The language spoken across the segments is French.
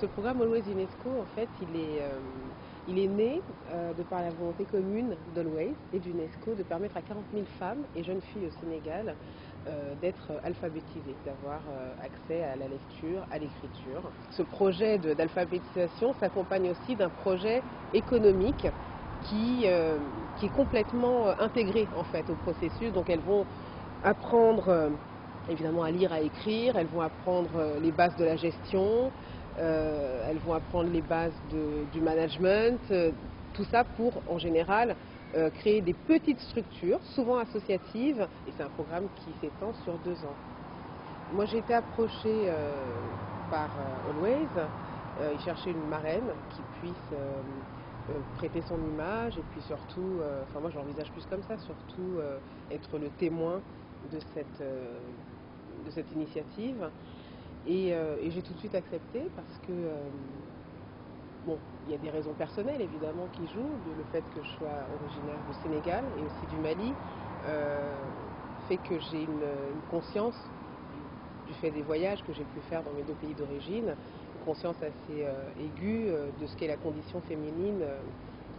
ce programme Always UNESCO, en fait, il est né de par la volonté commune d'Always et d'UNESCO de permettre à 40 000 femmes et jeunes filles au Sénégal d'être alphabétisées, d'avoir accès à la lecture, à l'écriture. Ce projet d'alphabétisation s'accompagne aussi d'un projet économique qui est complètement intégré en fait au processus. Donc elles vont apprendre évidemment à lire, à écrire, elles vont apprendre les bases de la gestion, elles vont apprendre les bases du management, tout ça pour en général créer des petites structures, souvent associatives, et c'est un programme qui s'étend sur 2 ans. Moi j'ai été approchée par Always, ils cherchaient une marraine qui puisse prêter son image et puis surtout, enfin moi je l'envisage plus comme ça, surtout être le témoin de cette initiative. Et j'ai tout de suite accepté parce que, bon, il y a des raisons personnelles évidemment qui jouent, le fait que je sois originaire du Sénégal et aussi du Mali fait que j'ai une conscience du fait des voyages que j'ai pu faire dans mes 2 pays d'origine, une conscience assez aiguë de ce qu'est la condition féminine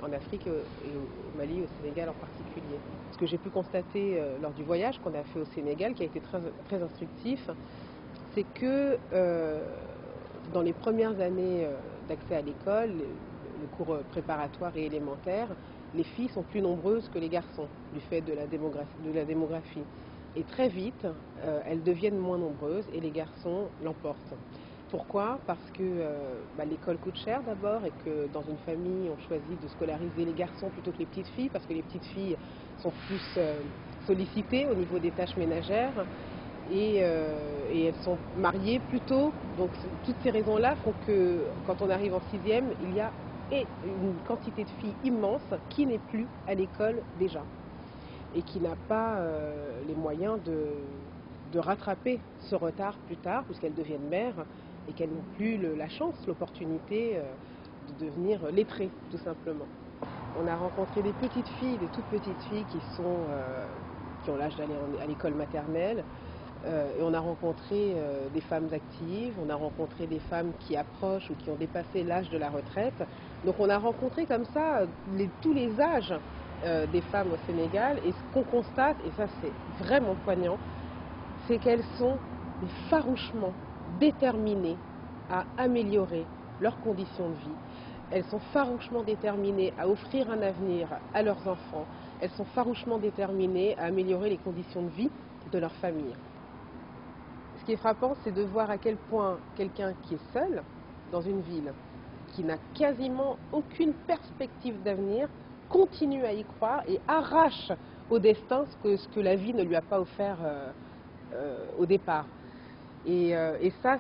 en Afrique et au Mali, au Sénégal en particulier. Ce que j'ai pu constater lors du voyage qu'on a fait au Sénégal, qui a été très instructif, c'est que dans les premières années d'accès à l'école, le cours préparatoire et élémentaire, les filles sont plus nombreuses que les garçons, du fait de la démographie. Et très vite, elles deviennent moins nombreuses et les garçons l'emportent. Pourquoi? Parce que l'école coûte cher d'abord et que dans une famille, on choisit de scolariser les garçons plutôt que les petites filles, parce que les petites filles sont plus sollicitées au niveau des tâches ménagères et elles sont mariées plus tôt. Donc toutes ces raisons-là font que quand on arrive en 6e, il y a une quantité de filles immense qui n'est plus à l'école déjà et qui n'a pas les moyens de rattraper ce retard plus tard, puisqu'elles deviennent mères et qu'elles n'ont plus la chance, l'opportunité de devenir lettrées, tout simplement. On a rencontré des petites filles, des toutes petites filles qui ont l'âge d'aller à l'école maternelle, et on a rencontré des femmes actives, on a rencontré des femmes qui approchent ou qui ont dépassé l'âge de la retraite. Donc on a rencontré comme ça tous les âges des femmes au Sénégal, et ce qu'on constate, et ça c'est vraiment poignant, c'est qu'elles sont farouchement déterminées à améliorer leurs conditions de vie. Elles sont farouchement déterminées à offrir un avenir à leurs enfants. Elles sont farouchement déterminées à améliorer les conditions de vie de leur famille. Ce qui est frappant, c'est de voir à quel point quelqu'un qui est seul dans une ville, qui n'a quasiment aucune perspective d'avenir, continue à y croire et arrache au destin ce que la vie ne lui a pas offert au départ. Et ça,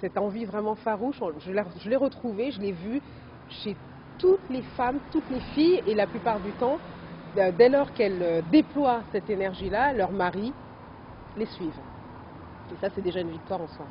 cette envie vraiment farouche, je l'ai retrouvée, je l'ai vue chez toutes les femmes, toutes les filles, et la plupart du temps, dès lors qu'elles déploient cette énergie-là, leurs maris les suivent. Et ça, c'est déjà une victoire en soi.